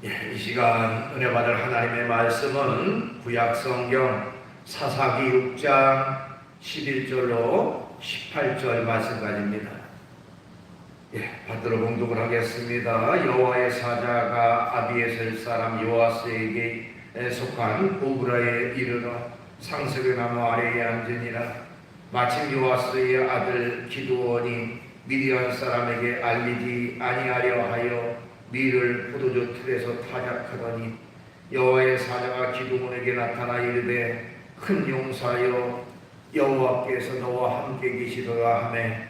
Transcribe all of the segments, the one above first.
이 시간 은혜 받을 하나님의 말씀은 구약성경 사사기 6장 11절로 18절 말씀까지입니다. 받들어 봉독을 하겠습니다. 여호와의 사자가 아비에셀 사람 요아스에게 속한 오브라에 이르러 상석의 나무 아래에 앉으니라. 마침 요아스의 아들 기드온이 미디안 사람에게 알리지 아니하려 하여 밀을 포도주 틀에서 타작하더니 여호와의 사자가 기드온에게 나타나 이르되 큰 용사여 여호와께서 너와 함께 계시더라 하매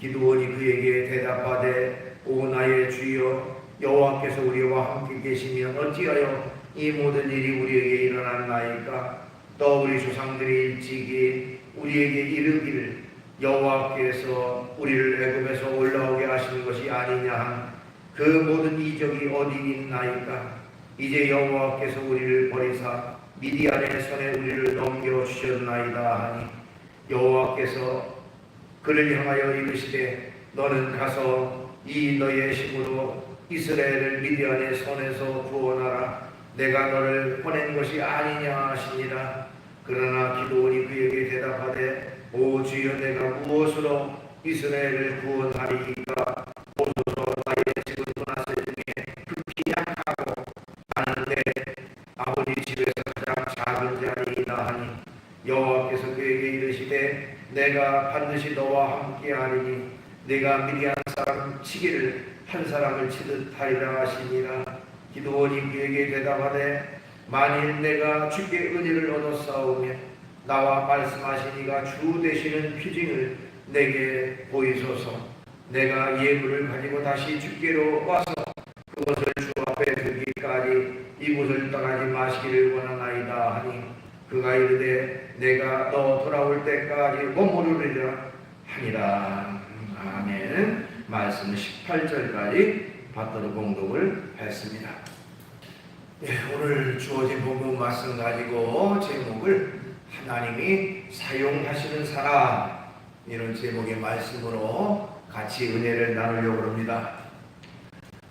기드온이 그에게 대답하되 오 나의 주여 여호와께서 우리와 함께 계시면 어찌하여 이 모든 일이 우리에게 일어났나이까? 또 우리 조상들이 일찍이 우리에게 이르기를 여호와께서 우리를 애굽에서 올라오게 하시는 것이 아니냐 한 그 모든 이적이 어디 있나이까? 이제 여호와께서 우리를 버리사 미디안의 손에 우리를 넘겨주셨나이다 하니 여호와께서 그를 향하여 이르시되 너는 가서 이 너의 힘으로 이스라엘을 미디안의 손에서 구원하라. 내가 너를 보낸 것이 아니냐 하시니라. 그러나 기드온이 그에게 대답하되 오 주여 내가 무엇으로 이스라엘을 구원하리이까? 오소서 나의 집은 문화세 중에 극히 약하고 나는 내 아버지 집에서 가장 작은 자리이다 하니 여호와께서 그에게 이르시되 내가 반드시 너와 함께하리니 내가 미디안 사람 치기를 한 사람을 치듯 하리라 하시니라. 기드온이 그에게 대답하되 만일 내가 주께 은혜를 얻었사오며 나와 말씀하시니가 주 되시는 표징을 내게 보이소서. 내가 예물을 가지고 다시 주께로 와서 그것을 주 앞에 들기까지 이곳을 떠나지 마시기를 원하나이다 하니 그가 이르되 내가 너 돌아올 때까지 머무르리라 하니라. 아멘. 말씀 18절까지 받들어 봉독을 했습니다. 오늘 주어진 본문 말씀 가지고 제목을 하나님이 사용하시는 사람, 이런 제목의 말씀으로 같이 은혜를 나누려고 합니다.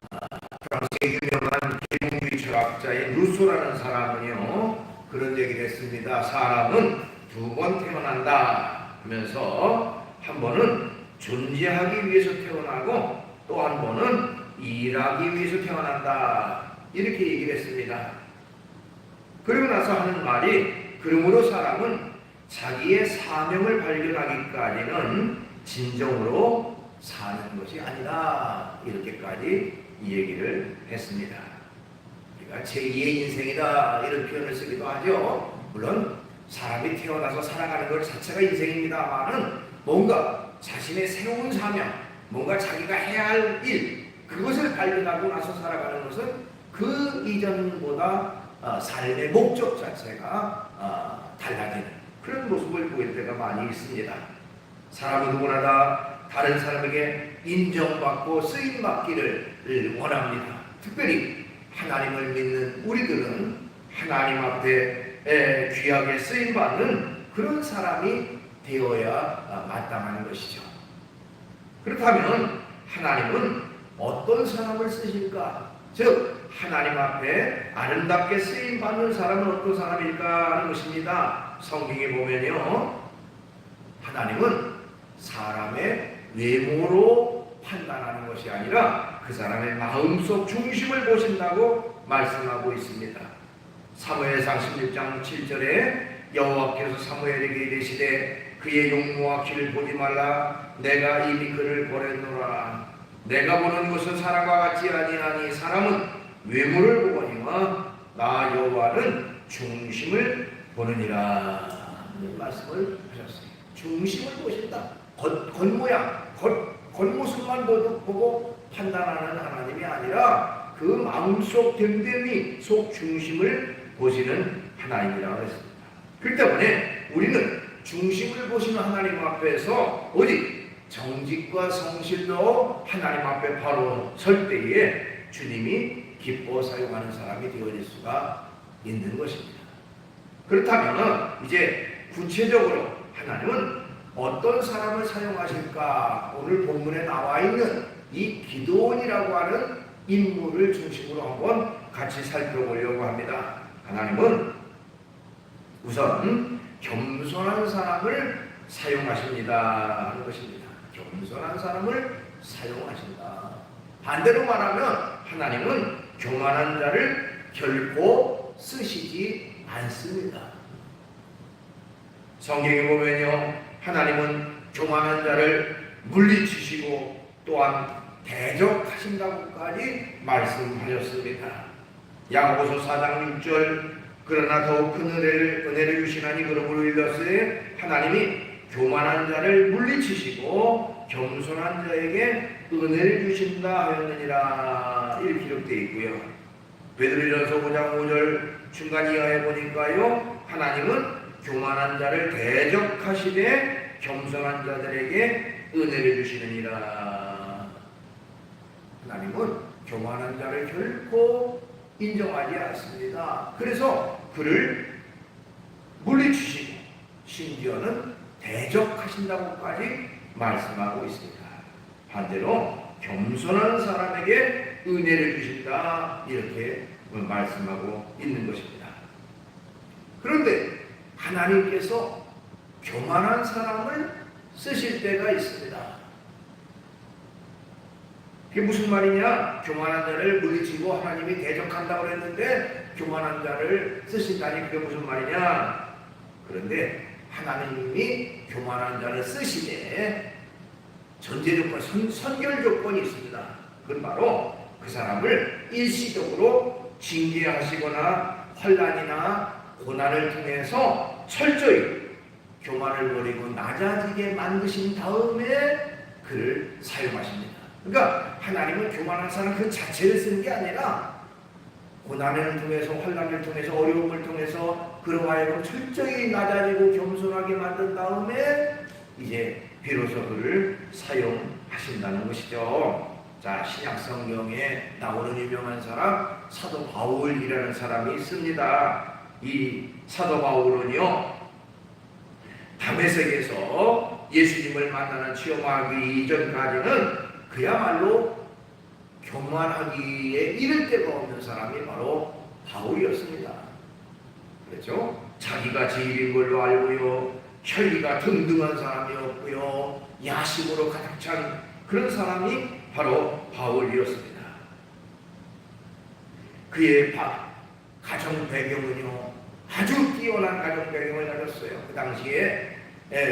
프랑스의 유명한 계몽주의 철학자인 루소라는 사람은요 그런 얘기를 했습니다. 사람은 두 번 태어난다 하면서 한 번은 존재하기 위해서 태어나고 또 한 번은 일하기 위해서 태어난다, 이렇게 얘기를 했습니다. 그리고 나서 하는 말이 그러므로 사람은 자기의 사명을 발견하기까지는 진정으로 사는 것이 아니다, 이렇게까지 얘기를 했습니다. 우리가 제2의 인생이다 이런 표현을 쓰기도 하죠. 물론 사람이 태어나서 살아가는 것 자체가 인생입니다만은 뭔가 자신의 새로운 사명, 뭔가 자기가 해야 할 일, 그것을 발견하고 나서 살아가는 것은 그 이전보다 삶의 목적 자체가 달라지는 그런 모습을 보일 때가 많이 있습니다. 사람은 누구나 다 다른 사람에게 인정받고 쓰임받기를 원합니다. 특별히 하나님을 믿는 우리들은 하나님 앞에 귀하게 쓰임받는 그런 사람이 되어야 마땅한 것이죠. 그렇다면 하나님은 어떤 사람을 쓰실까? 즉 하나님 앞에 아름답게 쓰임받는 사람은 어떤 사람일까 하는 것입니다. 성경에 보면요 하나님은 사람의 외모로 판단하는 것이 아니라 그 사람의 마음속 중심을 보신다고 말씀하고 있습니다. 사무엘상 16장 7절에 여호와께서 사무엘에게 이르시되 그의 용모와 키를 보지 말라. 내가 이미 그를 보냈노라. 내가 보는 것은 사람과 같지 아니하니 사람은 외모를 보거니와 나 여호와는 중심을 보느니라. 말씀을 하셨어요. 중심을 보신다. 겉모양, 겉모습만 보고 판단하는 하나님이 아니라 그 마음속 됨됨이 속 중심을 보시는 하나님이라고 했습니다. 그렇기 때문에 우리는 중심을 보시는 하나님 앞에서 오직 정직과 성실로 하나님 앞에 바로 설 때에 주님이 기뻐 사용하는 사람이 되어질 수가 있는 것입니다. 그렇다면 이제 구체적으로 하나님은 어떤 사람을 사용하실까? 오늘 본문에 나와 있는 이 기드온이라고 하는 인물을 중심으로 한번 같이 살펴보려고 합니다. 하나님은 우선 겸손한 사람을 사용하십니다 하는 것입니다. 겸손한 사람을 사용하신다. 반대로 말하면 하나님은 교만한 자를 결코 쓰시지 않습니다. 성경에 보면요, 하나님은 교만한 자를 물리치시고 또한 대적하신다고까지 말씀하셨습니다. 야고보서 4장 6절 그러나 더욱 큰 은혜를 주시나니 그러므로 일렀으되 하나님이 교만한 자를 물리치시고 겸손한 자에게 은혜를 주신다 하였느니라 이렇게 기록되어 있고요. 베드로전서 5장 5절 중간 이하에 보니까요, 하나님은 교만한 자를 대적하시되 겸손한 자들에게 은혜를 주시느니라. 하나님은 교만한 자를 결코 인정하지 않습니다. 그래서 그를 물리치시고 심지어는 대적하신다고까지 말씀하고 있습니다. 반대로 겸손한 사람에게 은혜를 주신다 이렇게 말씀하고 있는 것입니다. 그런데 하나님께서 교만한 사람을 쓰실 때가 있습니다. 그게 무슨 말이냐? 교만한 자를 물리치고 하나님이 대적한다고 했는데 교만한 자를 쓰신다니 그게 무슨 말이냐? 그런데 하나님이 교만한 자를 쓰시되 전제 조건, 선결 조건이 있습니다. 그건 바로 그 사람을 일시적으로 징계하시거나 환난이나 고난을 통해서 철저히 교만을 버리고 낮아지게 만드신 다음에 그를 사용하십니다. 그러니까 하나님은 교만한 사람 그 자체를 쓰는 게 아니라 고난을 통해서, 환난을 통해서, 어려움을 통해서 그로 하여금 철저히 낮아지고 겸손하게 만든 다음에 이제 비로소 그를 사용하신다는 것이죠. 자, 신약 성경에 나오는 유명한 사람 사도 바울이라는 사람이 있습니다. 이 사도 바울은요, 다메섹에서 예수님을 만나는 체험하기 이전까지는 그야말로 교만하기에 이를 데가 없는 사람이 바로 바울이었습니다. 그렇죠? 자기가 제일인 걸로 알고요, 혈기가 등등한 사람이었고요, 야심으로 가득 찬 그런 사람이 바로 바울이었습니다. 그의 가정 배경은요, 아주 뛰어난 가정 배경을 가졌어요. 그 당시에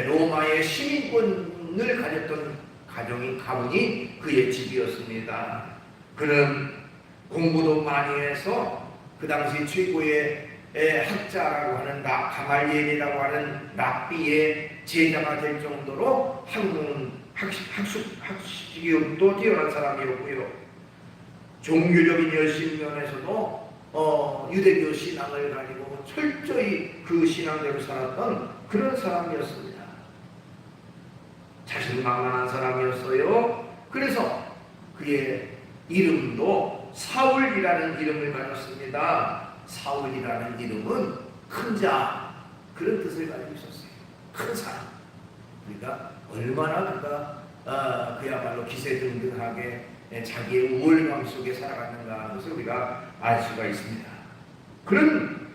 로마의 시민권을 가졌던 가문이 그의 집이었습니다. 그는 공부도 많이 해서 그 당시 최고의 학자라고 하는 가말리엘이라고 하는 랍비의 제자가 될 정도로 학식교육도 뛰어난 사람이었고요. 종교적인 열심 면에서도 유대교 신앙을 가지고 철저히 그 신앙대로 살았던 그런 사람이었습니다. 자신만만한 사람이었어요. 그래서 그의 이름도 사울이라는 이름을 가졌습니다. 사울이라는 이름은 큰 자, 그런 뜻을 가지고 있었어요. 큰 사람. 그러니까 얼마나 그가 그야말로 기세등등하게 자기의 우월감 속에 살아갔는가 하는 것을 우리가 알 수가 있습니다. 그런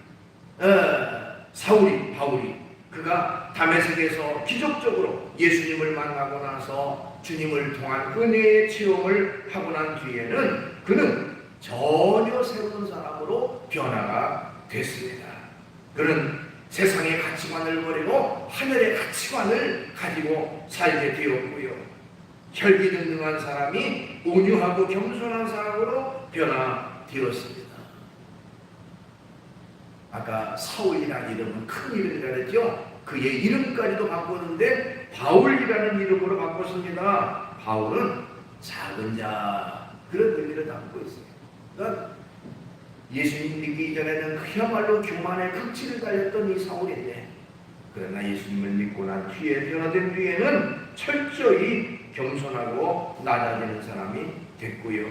바울이 그가 다메섹에서 기적적으로 예수님을 만나고 나서 주님을 통한 은혜의 체험을 하고 난 뒤에는 그는 전혀 새로운 사람으로 변화가 됐습니다. 그는 세상의 가치관을 버리고 하늘의 가치관을 가지고 살게 되었고요. 혈기등등한 사람이 온유하고 겸손한 사람으로 변화되었습니다. 아까 사울이라는 이름은 큰 이름이라 그랬죠. 그의 이름까지도 바꿨는데 바울이라는 이름으로 바꿨습니다. 바울은 작은 자, 그런 의미를 담고 있어요. 그러니까 예수님 믿기 이전에는 그야말로 교만의 극치를 달렸던 이 사울인데, 그러나 예수님을 믿고 난 뒤에, 변화된 뒤에는 철저히 겸손하고 낮아지는 사람이 됐고요.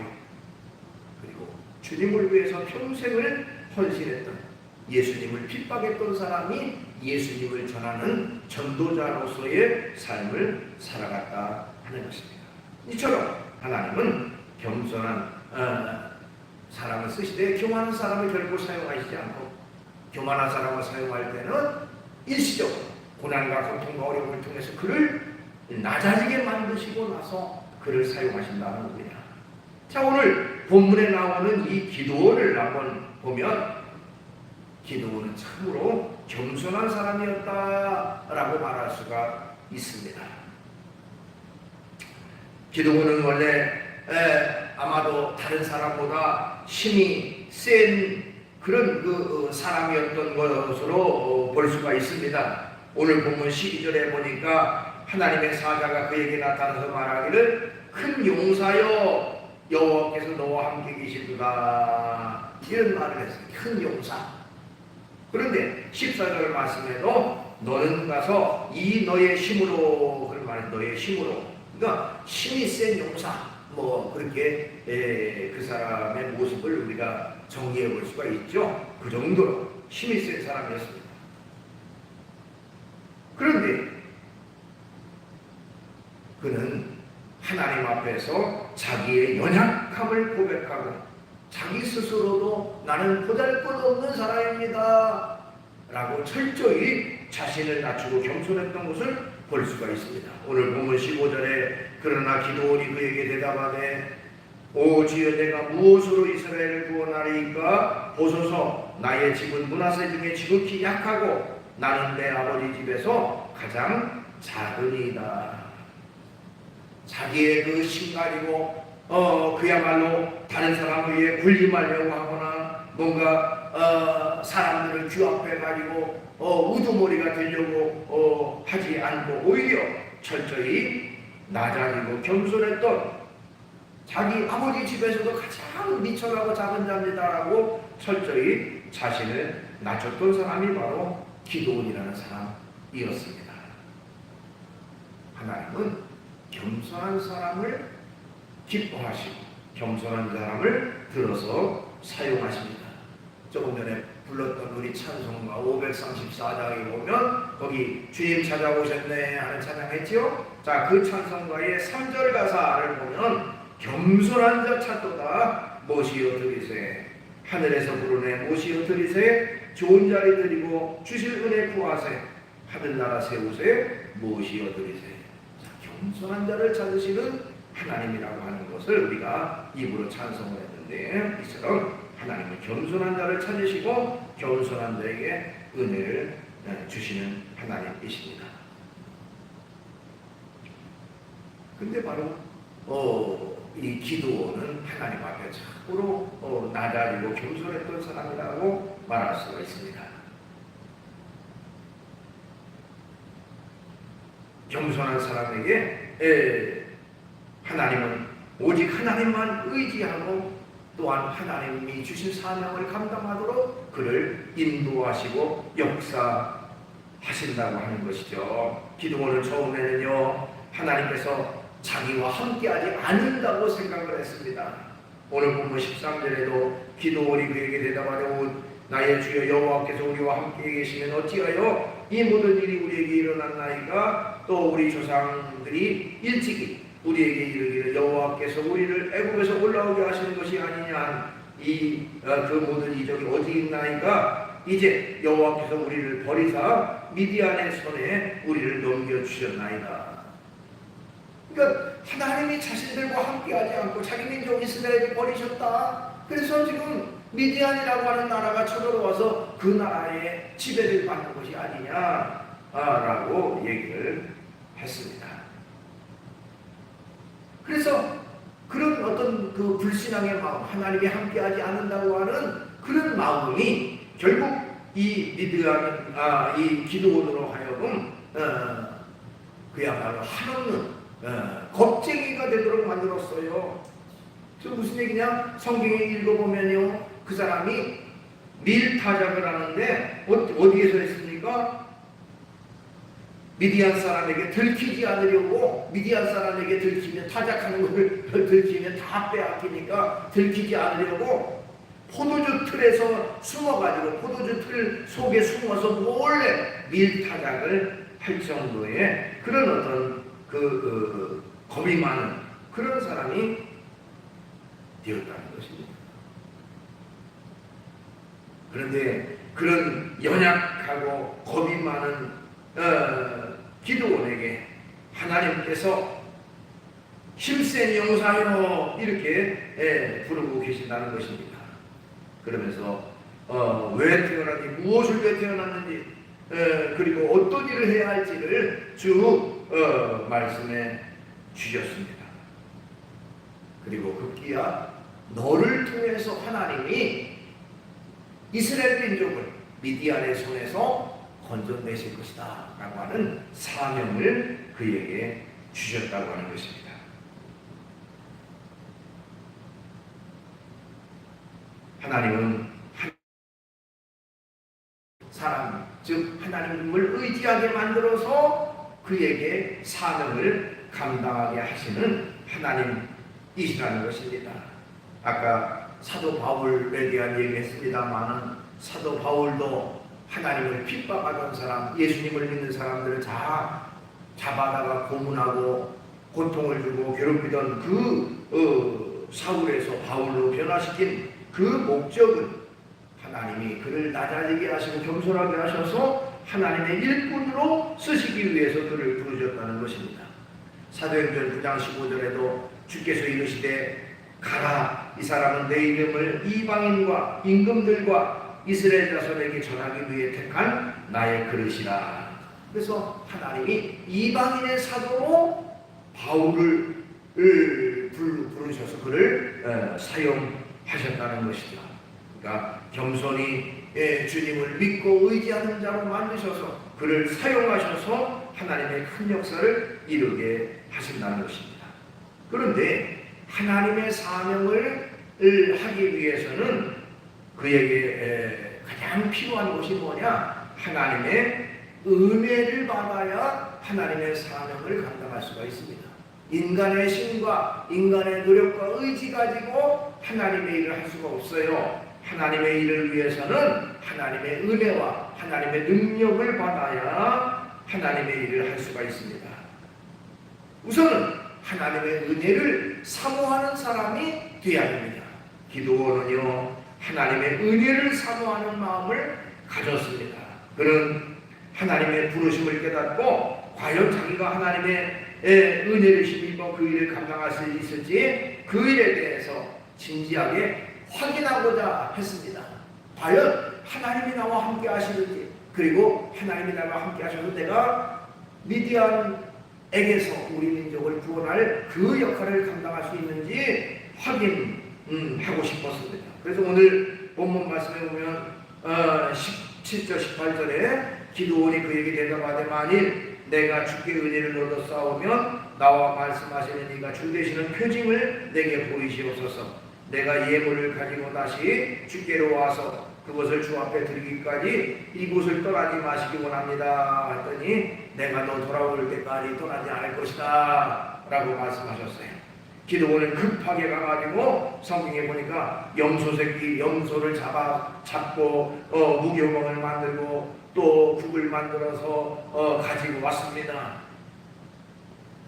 그리고 주님을 위해서 평생을 헌신했던, 예수님을 핍박했던 사람이 예수님을 전하는 전도자로서의 삶을 살아갔다 하는 것입니다. 이처럼 하나님은 겸손한 사람을 쓰시되 교만한 사람을 결코 사용하시지 않고, 교만한 사람을 사용할 때는 일시적으로 고난과 고통과 어려움을 통해서 그를 낮아지게 만드시고 나서 그를 사용하신다는 겁니다. 자, 오늘 본문에 나오는 이 기드온을 한번 보면 기드온은 참으로 겸손한 사람이었다라고 말할 수가 있습니다. 기드온은 원래 아마도 다른 사람보다 힘이 센 그런 사람이었던 것으로 볼 수가 있습니다. 오늘 본문 12절에 보니까 하나님의 사자가 그에게 나타나서 말하기를 큰 용사여 여호와께서 너와 함께 계시도다, 이런 말을 했어요. 큰 용사. 그런데 14절 말씀에도 너는 가서 이 너의 힘으로, 그런 말은 너의 힘으로, 그러니까 힘이 센 용사, 뭐 그렇게 그 사람의 모습을 우리가 정리해 볼 수가 있죠. 그 정도로 힘이 센 사람이었습니다. 그런데 그는 하나님 앞에서 자기의 연약함을 고백하고 자기 스스로도 나는 보잘것없는 사람입니다 라고 철저히 자신을 낮추고 겸손했던 것을 볼 수가 있습니다. 오늘 본문 15절에 그러나 기드온이 그에게 대답하되 오 주여 내가 무엇으로 이스라엘을 구원하리이까? 보소서 나의 집은 므낫세 중에 지극히 약하고 나는 내 아버지 집에서 가장 작으니이다. 자기의 그 심가리고 그야말로 다른 사람을 위해 군림하려고 하거나 뭔가 사람들을 규합해 가지고 우두머리가 되려고 하지 않고 오히려 철저히 낮아지고 겸손했던 자기 아버지 집에서도 가장 미천하고 작은 자입니다라고 철저히 자신을 낮췄던 사람이 바로 기드온이라는 사람이었습니다. 하나님은 겸손한 사람을 기뻐하시고 겸손한 사람을 들어서 사용하십니다. 조금 전에 불렀던 우리 찬송가 534장에 보면 거기 주님 찾아오셨네 하는 찬양했지요. 자, 그 찬송가의 3절 가사를 보면 겸손한 자 찾도다 모시어 드리세, 하늘에서 부르네 모시어 드리세, 좋은 자리 드리고 주실 은혜 구하세, 하늘나라 세우세 모시어 드리세. 겸손한 자를 찾으시는 하나님이라고 하는 것을 우리가 입으로 찬송을 했는데, 이처럼 하나님은 겸손한 자를 찾으시고 겸손한 자에게 은혜를 주시는 하나님이십니다. 근데 바로 이 기드온은 하나님 앞에 참으로 낮아지고 겸손했던 사람이라고 말할 수가 있습니다. 겸손한 사람에게 하나님은 오직 하나님만 의지하고 또한 하나님이 주신 사명을 감당하도록 그를 인도하시고 역사하신다고 하는 것이죠. 기드온은 처음에는요 하나님께서 자기와 함께하지 않는다고 생각을 했습니다. 오늘 본문 13절에도 기드온이 그에게 대답하되 나의 주여 여호와께서 우리와 함께 계시면 어찌하여 이 모든 일이 우리에게 일어났나이까? 또 우리 조상들이 일찍이 우리에게 이르기를 여호와께서 우리를 애굽에서 올라오게 하시는 것이 아니냐, 그 모든 이적이 어디 있나이까? 이제 여호와께서 우리를 버리사 미디안의 손에 우리를 넘겨주셨나이다. 그러니까 하나님이 자신들과 함께하지 않고 자기 민족 이스라엘을 버리셨다. 그래서 지금 미디안이라고 하는 나라가 쳐들어와서 그 나라의 지배를 받는 것이 아니냐라고 얘기를 했습니다. 그래서 그런 어떤 그 불신앙의 마음, 하나님이 함께하지 않는다고 하는 그런 마음이 결국 이 이 기드온으로 하여금 그야말로 한없는 겁쟁이가 되도록 만들었어요. 그 무슨 얘기냐? 성경에 읽어보면요, 그 사람이 밀타작을 하는데 어디에서 했습니까? 미디안 사람에게 들키지 않으려고, 미디안 사람에게 들키면 타작하는 것을 들키면 다 빼앗기니까 들키지 않으려고 포도주 틀에서 숨어가지고 포도주 틀 속에 숨어서 몰래 밀타작을 할 정도의 그런 어떤 겁이 많은 그런 사람이 되었다는 것입니다. 그런데 그런 연약하고 겁이 많은 기드온에게 하나님께서 힘센 용사여 이렇게 부르고 계신다는 것입니다. 그러면서 왜 태어났는지, 무엇을 위해 태어났는지, 그리고 어떤 일을 해야 할지를 쭉 말씀해 주셨습니다. 그리고 급기야 너를 통해서 하나님이 이스라엘 민족을 미디안의 손에서 건져내실 것이다 라고 하는 사명을 그에게 주셨다고 하는 것입니다. 하나님은 사람, 즉 하나님을 의지하게 만들어서 그에게 사명을 감당하게 하시는 하나님이시라는 것입니다. 아까 사도 바울에 대한 얘기했습니다만 사도 바울도 하나님을 핍박하던 사람, 예수님을 믿는 사람들을 다 잡아다가 고문하고 고통을 주고 괴롭히던 그 사울에서 바울로 변화시킨 그 목적은 하나님이 그를 낮아지게 하시고 겸손하게 하셔서 하나님의 일꾼으로 쓰시기 위해서 그를 부르셨다는 것입니다. 사도행전 9장 15절에도 주께서 이르시되 가라, 이 사람은 내 이름을 이방인과 임금들과 이스라엘 자손에게 전하기 위해 택한 나의 그릇이라. 그래서 하나님이 이방인의 사도로 바울을 부르셔서 그를 사용하셨다는 것이죠. 그러니까 겸손히 주님을 믿고 의지하는 자로 만드셔서 그를 사용하셔서 하나님의 큰 역사를 이루게 하신다는 것입니다. 그런데 하나님의 사명을 하기 위해서는 그에게 가장 필요한 것이 뭐냐? 하나님의 은혜를 받아야 하나님의 사명을 감당할 수가 있습니다. 인간의 힘과 인간의 노력과 의지 가지고 하나님의 일을 할 수가 없어요. 하나님의 일을 위해서는 하나님의 은혜와 하나님의 능력을 받아야 하나님의 일을 할 수가 있습니다. 우선은 하나님의 은혜를 사모하는 사람이 되어야 합니다. 기드온은요 하나님의 은혜를 사모하는 마음을 가졌습니다. 그는 하나님의 부르심을 깨닫고 과연 자기가 하나님의 은혜를 힘입어 그 일을 감당할 수 있을지 그 일에 대해서 진지하게 확인하고자 했습니다. 과연 하나님이 나와 함께 하시는지, 그리고 하나님이 나와 함께 하셔서 내가 미디안에게서 우리 민족을 구원할 그 역할을 감당할 수 있는지 확인하고 싶었습니다. 그래서 오늘 본문 말씀에 보면 17절 18절에 기드온이 그에게 대답하되 만일 내가 주께 은혜를 얻어 싸우면 나와 말씀하시는 이가 주 되시는 표징을 내게 보이시옵소서. 내가 예물을 가지고 다시 주께로 와서 그것을 주 앞에 드리기까지 이곳을 떠나지 마시기 원합니다 했더니 내가 너 돌아올 때까지 떠나지 않을 것이다 라고 말씀하셨어요. 기드온은 급하게 가가지고 성경에 보니까 염소 새끼, 염소를 잡고 무교봉을 만들고 또 국을 만들어서 가지고 왔습니다.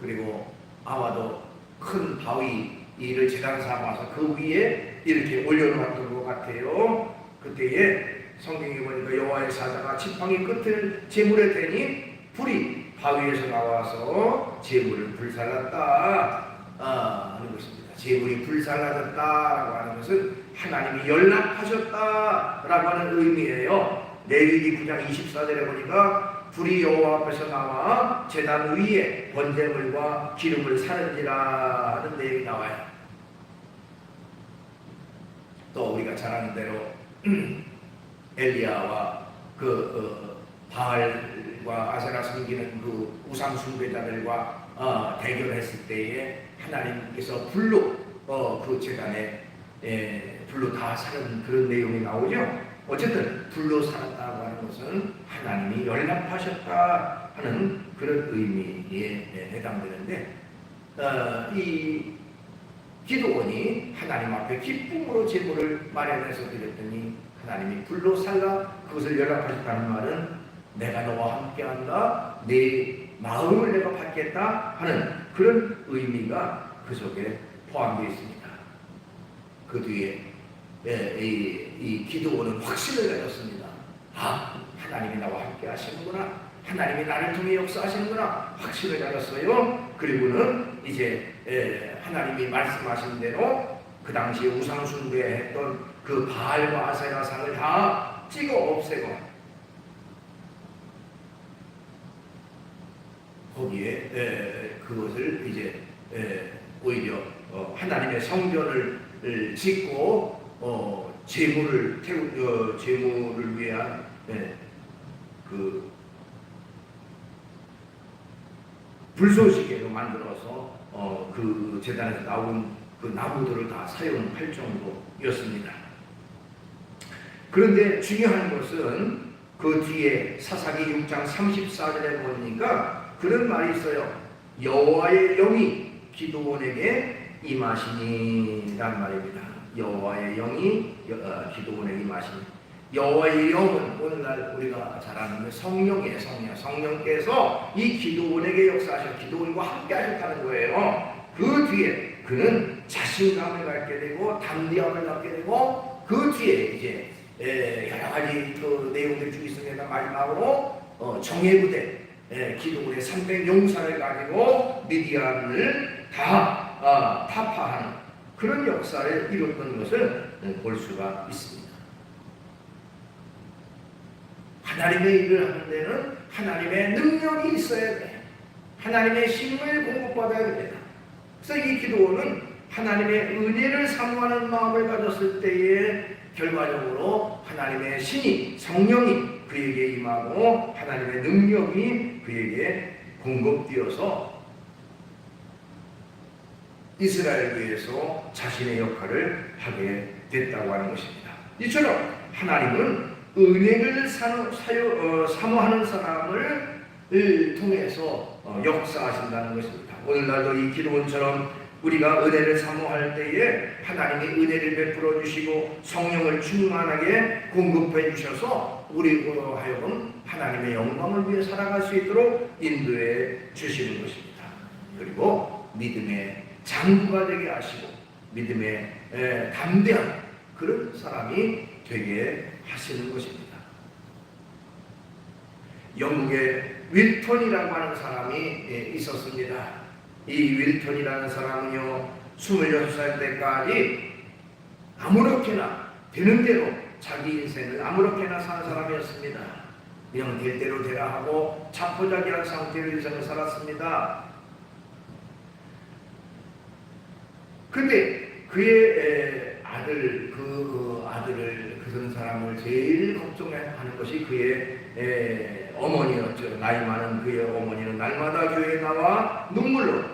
그리고 아마도 큰 바위를 제단 삼아서 그 위에 이렇게 올려놓았던 것 같아요. 그때에 성경에 보니까 여호와의 사자가 지팡이 끝을 제물에 대니 불이 바위에서 나와서 제물을 불살랐다 하는 것입니다. 제물이 불살라졌다라고 하는 것은 하나님이 연락하셨다라고 하는 의미예요. 레위기 9장 24절에 보니까 불이 여호와 앞에서 나와 제단 위에 번제물과 기름을 사른지라 하는 내용이 나와요. 또 우리가 잘 아는 대로 엘리야와 바알과 아세라 섬기는 그 우상 숭배자들과 대결했을 때에 하나님께서 불로 그 제단에 불로 다 사는 그런 내용이 나오죠. 어쨌든 불로 살았다고 하는 것은 하나님이 연락하셨다 하는 그런 의미에 해당되는데 이 기드온이 하나님 앞에 기쁨으로 제물을 마련해서 드렸더니 하나님이 불로 살라 그것을 연락하셨다는 말은 내가 너와 함께한다, 내 마음을 내가 받겠다 하는 그런 의미가 그 속에 포함되어 있습니다. 그 뒤에 이 기도원은 확신을 가졌습니다. 하나님이 나와 함께 하시는구나. 하나님이 나를 통해 역사하시는구나. 확신을 가졌어요. 그리고는 이제 하나님이 말씀하신 대로 그 당시에 우상 숭배했던 그 바알과 아세라상을 다 찍어 없애고 거기에 그것을 이제 오히려 하나님의 성전을 짓고 제물을 위한 그 불쏘시개로 만들어서 그 제단에서 나온 그 나무들을 다 사용할 정도였습니다. 그런데 중요한 것은 그 뒤에 사사기 6장 34절에 보니까 그런 말이 있어요. 여호와의 영이 기드온에게 임하시니란 말입니다. 여호와의 영이 기드온에게 임하시니. 여호와의 영은 오늘날 우리가 잘 아는 성령이에요. 성령께서 이 기드온에게 역사하셔 기드온과 함께 하셨다는 거예요. 그 뒤에 그는 자신감을 갖게 되고 담대함을 갖게 되고 그 뒤에 이제 여러 가지 그 내용들이 쭉 있습니다. 마지막으로 정예부대 기드온의 300 용사를 가지고 미디안을 다 타파하는 그런 역사를 이뤘던 것을 볼 수가 있습니다. 하나님의 일을 하는 데는 하나님의 능력이 있어야 돼요. 하나님의 힘을 공급받아야 됩니다. 그래서 이 기도는 하나님의 은혜를 사모하는 마음을 가졌을 때에 결과적으로 하나님의 신이 성령이 그에게 임하고 하나님의 능력이 그에게 공급되어서 이스라엘을 위해서 자신의 역할을 하게 됐다고 하는 것입니다. 이처럼 하나님은 은혜를 사모하는 사람을 통해서 역사하신다는 것입니다. 오늘날도 이 기도원처럼 우리가 은혜를 사모할 때에 하나님이 은혜를 베풀어 주시고 성령을 충만하게 공급해 주셔서 우리로 하여금 하나님의 영광을 위해 살아갈 수 있도록 인도해 주시는 것입니다. 그리고 믿음의 장구가 되게 하시고 믿음의 담대한 그런 사람이 되게 하시는 것입니다. 영국에 윌턴이라고 하는 사람이 있었습니다. 이 윌턴이라는 사람은요 26살 때까지 아무렇게나 되는 대로 자기 인생을 아무렇게나 사는 사람이었습니다. 그냥 될 대로 되라 하고 자포자기한 상태로 인생을 살았습니다. 근데 그의 아들을 그런 사람을 제일 걱정하는 것이 그의 어머니였죠. 나이 많은 그의 어머니는 날마다 교회에 나와 눈물로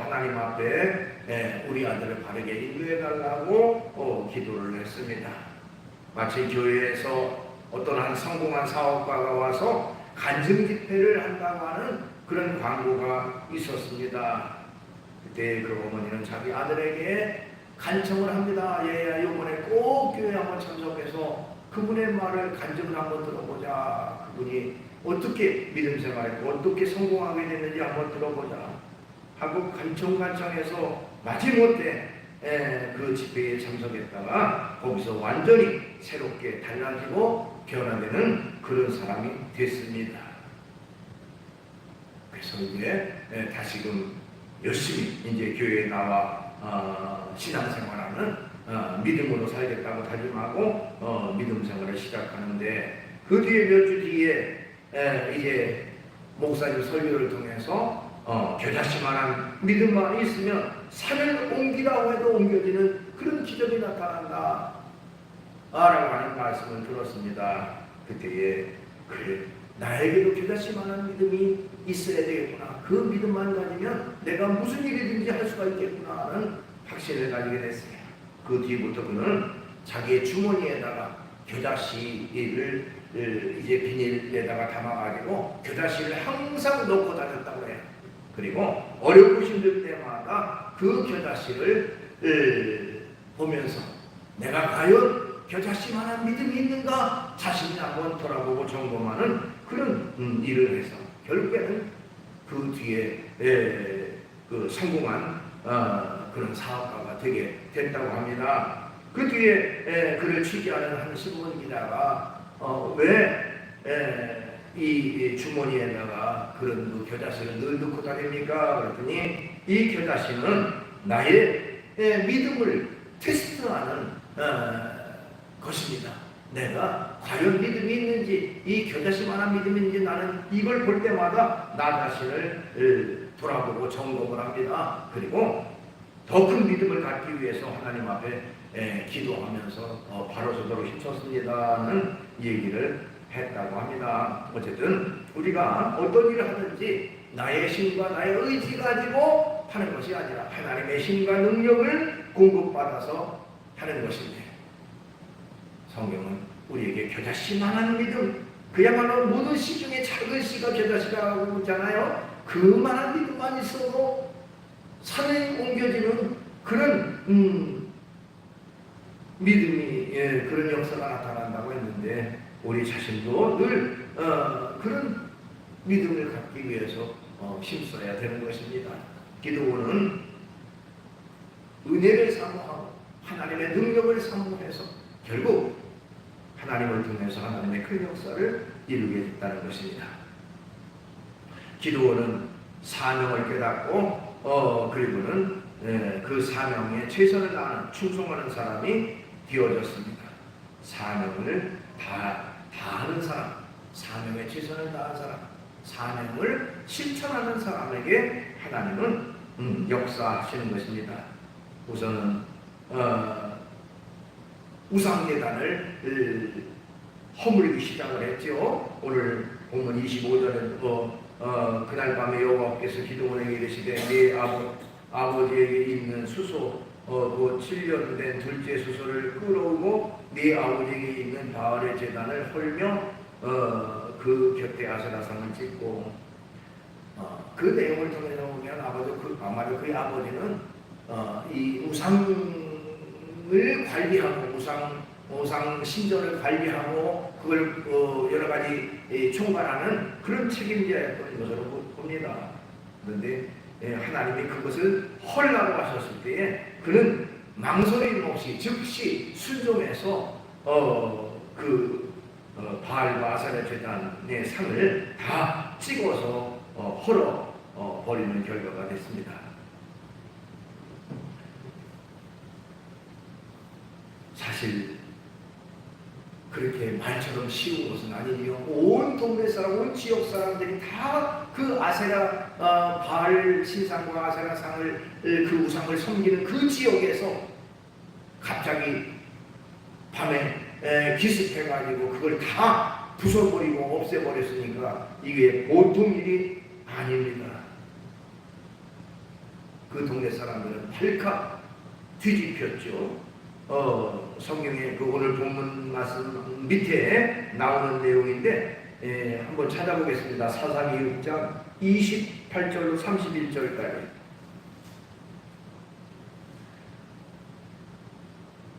하나님 앞에 우리 아들을 바르게 인도해 달라고 기도를 했습니다. 마치 교회에서 어떤 한 성공한 사업가가 와서 간증 집회를 한다고 하는 그런 광고가 있었습니다. 그때 그 어머니는 자기 아들에게 간청을 합니다. 이번에 꼭 교회 한번 참석해서 그분의 말을 간증을 한번 들어보자. 그분이 어떻게 믿음 생활했고 어떻게 성공하게 됐는지 한번 들어보자 하고 간청해서 마지못해 그 집회에 참석했다가 거기서 완전히 새롭게 달라지고 변화되는 그런 사람이 됐습니다. 그래서 이제 다시금 열심히 이제 교회에 나와 신앙생활하는 믿음으로 살겠다고 다짐하고 믿음 생활을 시작하는데 그 뒤에 몇 주 뒤에 이제 목사님 설교를 통해서 겨자씨만한 믿음만 있으면 산을 옮기라고 해도 옮겨지는 그런 기적이 나타난다 라고 하는 말씀을 들었습니다. 그때에 그래 나에게도 겨자씨만한 믿음이 있어야 되겠구나. 그 믿음만 가지면 내가 무슨 일이든지 할 수가 있겠구나 하는 확신을 가지게 됐어요. 그 뒤부터 그는 자기의 주머니에다가 겨자씨를 이제 비닐에다가 담아가지고 겨자씨를 항상 넣고 다녔다고 해요. 그리고 어렵고 힘들 때마다 그 겨자씨를 보면서 내가 과연 겨자씨만한 믿음이 있는가 자신이 한번 돌아보고 점검하는 그런 일을 해서 결국에는 그 뒤에 그 성공한 그런 사업가가 되게 됐다고 합니다. 그 뒤에 그를 취재하는 한 신문 기자가 왜 이 주머니에다가 그런 그 겨자씨를 늘 넣고 다닙니까? 그랬더니 이 겨자씨는 나의 믿음을 테스트하는 것입니다. 내가 과연 믿음이 있는지, 이 겨자씨만한 믿음이 있는지, 나는 이걸 볼 때마다 나 자신을 돌아보고 점검을 합니다. 그리고 더 큰 믿음을 갖기 위해서 하나님 앞에 기도하면서 바로 서도록 힘썼습니다는 얘기를 했다고 합니다. 어쨌든 우리가 어떤 일을 하든지 나의 힘과 나의 의지 가지고 하는 것이 아니라 하나님의 힘과 능력을 공급받아서 하는 것인데, 성경은 우리에게 겨자씨만한 믿음, 그야말로 모든 씨 중에 작은 씨가 겨자씨라고 있잖아요. 그만한 믿음만 있어도 산에 옮겨지는 그런 믿음이 그런 역사가 나타난다고 했는데, 우리 자신도 늘 그런 믿음을 갖기 위해서 힘써야 되는 것입니다. 기도는 은혜를 사모하고 하나님의 능력을 사모해서 결국 하나님을 통해서 하나님의 큰 역사를 이루게 됐다는 것입니다. 기도는 사명을 깨닫고 그리고는 그 사명에 최선을 다하는 충성하는 사람이 되어졌습니다. 사명을 다하는 사람, 사명에 최선을 다한 사람, 사명을 실천하는 사람에게 하나님은 역사하시는 것입니다. 우선은 우상예단을 허물기 시작을 했죠. 오늘 본문 25절은 그날 밤에 여호와께서 기드온에게 이르시되 네 아버지에게 있는 수소 그 7년 된 둘째 수소를 끌어오고 네 아버지에게 있는 바알의 제단을 헐며 그 곁에 아세라상을 짓고 그 내용을 통해서 보면 아마도 그의 아버지는 이 우상을 관리하고 우상 신전을 관리하고 그걸 여러 가지 총괄하는 그런 책임자였던 것으로 봅니다. 그런데 하나님이 그것을 헐라고 하셨을 때에 그는 망설임 없이 즉시 순종해서 바알과 아세라 제단의 상을 다 찍어서 헐어 버리는 결과가 됐습니다. 사실 그렇게 말처럼 쉬운 것은 아니에요. 온 동네 사람, 온 지역 사람들이 다 그 아세라 바알 신상과 아세라 상을 그 우상을 섬기는 그 지역에서 갑자기 밤에 기습해가지고 그걸 다 부숴버리고 없애버렸으니까 이게 보통 일이 아닙니다. 그 동네 사람들은 발칵 뒤집혔죠. 성경의 그 오늘 본문 말씀 밑에 나오는 내용인데 한번 찾아보겠습니다. 사사기 6장 28절로 31절까지.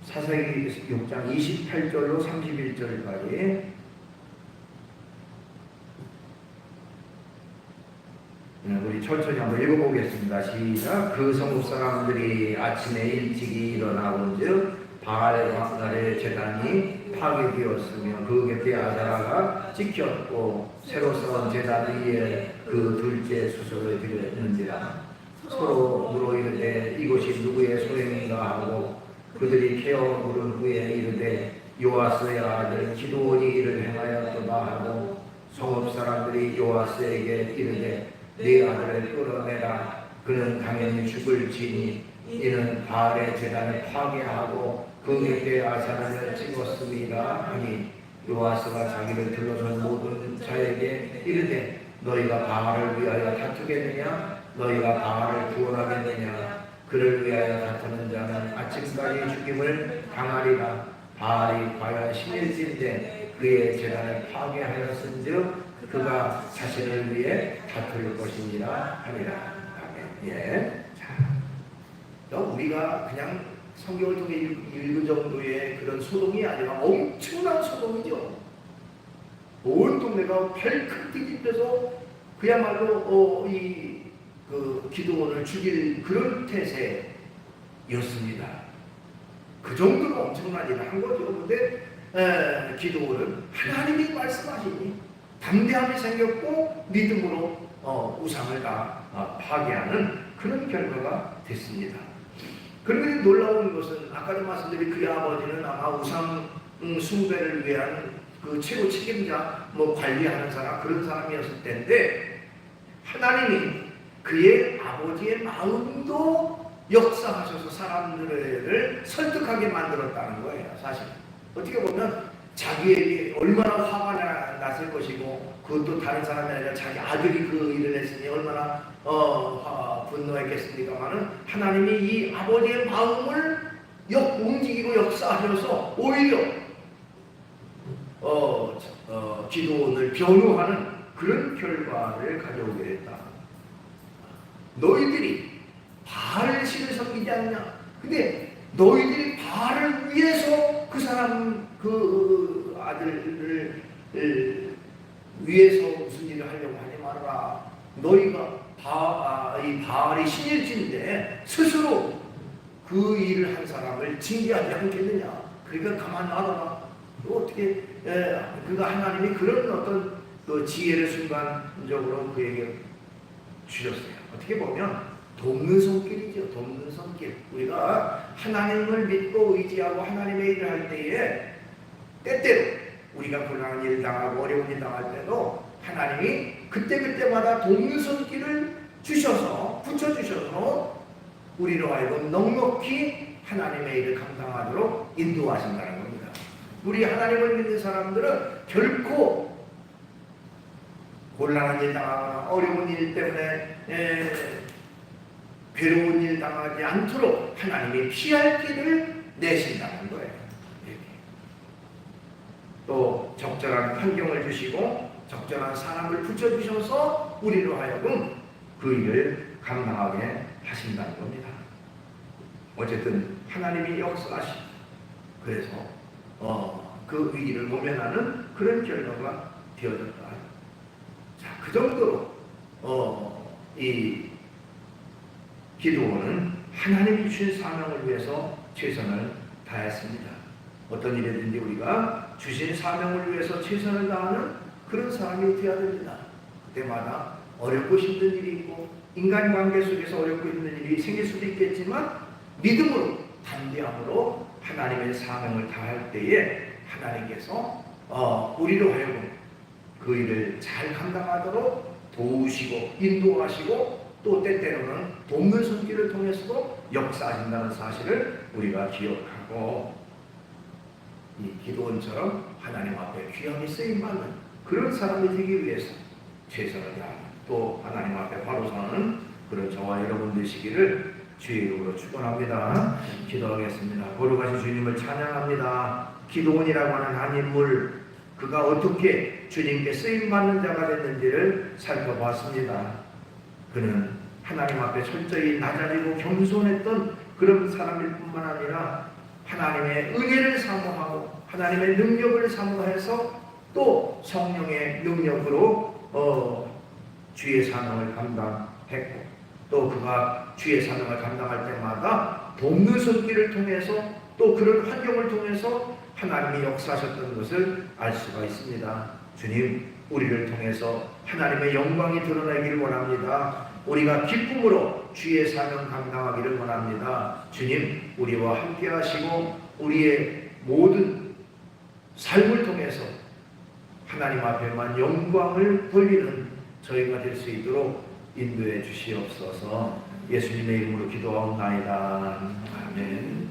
사사기 6장 28절로 31절까지. 우리 천천히 한번 읽어보겠습니다. 시작. 그 성읍 사람들이 아침에 일찍이 일어나 온즉 바알의 제단이 파괴되었으며 그 곁에 아세라가 찍혔고 새로 쌓은 제단 위에 그 둘째 수소를 드렸는지라 서로 물어 이르되 이곳이 누구의 소행인가 하고 그들이 캐어 물은 후에 이르되 요아스의 아들 기드온이 이를 행하였도다 하고 성읍 사람들이 요아스에게 이르되 네 아들을 끌어내라. 그는 당연히 죽을지니 이는 바알의 제단을 파괴하고 그 곁에 아세라를 찍었습니다 하니 요아스가 자기를 둘러선 모든 자에게 이르되 너희가 바알을 위하여 다투겠느냐? 너희가 바알을 구원하겠느냐? 그를 위하여 다투는 자는 아침까지 죽임을 당하리라. 바알이 과연 신일진데 그의 제단을 파괴하였은즉 그가 자신을 위해 다툴 것이니라 하니라. 아멘. 예. 자, 우리가 그냥 성경을 통해 읽은 정도의 그런 소동이 아니라 엄청난 소동이죠. 온 동네가 발칵 뒤집혀서 그야말로 그 기드온을 죽일 그런 태세였습니다. 그 정도로 엄청난 일을 한 거죠. 근데 기도는 하나님이 말씀하시니 담대함이 생겼고 믿음으로 우상을 다 파괴하는 그런 결과가 됐습니다. 그런데 놀라운 것은 아까도 말씀드린 그의 아버지는 아마 우상 숭배를 위한 그 최고 책임자, 관리하는 사람, 그런 사람이었을 텐데 하나님이 그의 아버지의 마음도 역사하셔서 사람들을 설득하게 만들었다는 거예요. 사실 어떻게 보면 자기에게 얼마나 화가 났을 것이고, 그것도 다른 사람이 아니라 자기 아들이 그 일을 했으니 얼마나 분노했겠습니까마는 하나님이 이 아버지의 마음을 움직이고 역사하셔서 오히려 기도원을 변호하는 그런 결과를 가져오게 됐다. 너희들이 바알 신을 섬기지 않냐? 근데 너희들이 바알을 위해서 그 사람 그 아들을 위해서 무슨 일을 하려고 하지 말아라. 너희가 이 바알이 신일진데 스스로 그 일을 한 사람을 징계하지 않겠느냐? 그러니까 가만 놔둬라. 어떻게 그가 하나님이 그런 어떤 지혜를 순간적으로 그에게 주셨어요. 어떻게 보면 돕는 손길이죠. 돕는 손길. 우리가 하나님을 믿고 의지하고 하나님의 일을 할 때에 때때로 우리가 곤란한 일 당하고 어려운 일 당할 때도 하나님이 그때그때마다 돕는 손길을 주셔서 붙여주셔서 우리로 하여금 넉넉히 하나님의 일을 감당하도록 인도하신다는 겁니다. 우리 하나님을 믿는 사람들은 결코 곤란한 일 당하거나 어려운 일 때문에 괴로운 일 당하지 않도록 하나님이 피할 길을 내신다는 거예요. 또 적절한 환경을 주시고 적절한 사람을 붙여주셔서 우리로 하여금 그 일을 감당하게 하신다는 겁니다. 어쨌든 하나님이 역사하시고 그래서 그 위기를 모면하는 그런 결과가 되어졌다. 자, 그 정도로 이 기도원은 하나님이 주신 사명을 위해서 최선을 다했습니다. 어떤 일이든지 우리가 주신 사명을 위해서 최선을 다하는 그런 사람이 되어야 됩니다. 그때마다 어렵고 힘든 일이 있고 인간관계 속에서 어렵고 힘든 일이 생길 수도 있겠지만 믿음으로 담대함으로 하나님의 사명을 다할 때에 하나님께서 우리로 하여금 그 일을 잘 감당하도록 도우시고 인도하시고 또 때때로는 돕는 손길을 통해서도 역사하신다는 사실을 우리가 기억하고 이 기도원처럼 하나님 앞에 귀함이 쓰임받는 그런 사람이 되기 위해서 최선을 다하는 또 하나님 앞에 바로 서는 그런 저와 여러분 되시기를 주의 이름으로 축원합니다. 기도하겠습니다. 거룩하신 주님을 찬양합니다. 기도원이라고 하는 한 인물, 그가 어떻게 주님께 쓰임받는 자가 됐는지를 살펴봤습니다. 그는 하나님 앞에 철저히 낮아지고 겸손했던 그런 사람일 뿐만 아니라 하나님의 은혜를 사모하고 하나님의 능력을 사모해서 또 성령의 능력으로 주의 사명을 감당했고 또 그가 주의 사명을 감당할 때마다 돕는 손길을 통해서 또 그런 환경을 통해서 하나님이 역사하셨던 것을 알 수가 있습니다. 주님, 우리를 통해서 하나님의 영광이 드러나기를 원합니다. 우리가 기쁨으로 주의 사명 감당하기를 원합니다. 주님, 우리와 함께 하시고 우리의 모든 삶을 통해서 하나님 앞에만 영광을 돌리는 저희가 될 수 있도록 인도해 주시옵소서. 예수님의 이름으로 기도하옵나이다. 아멘.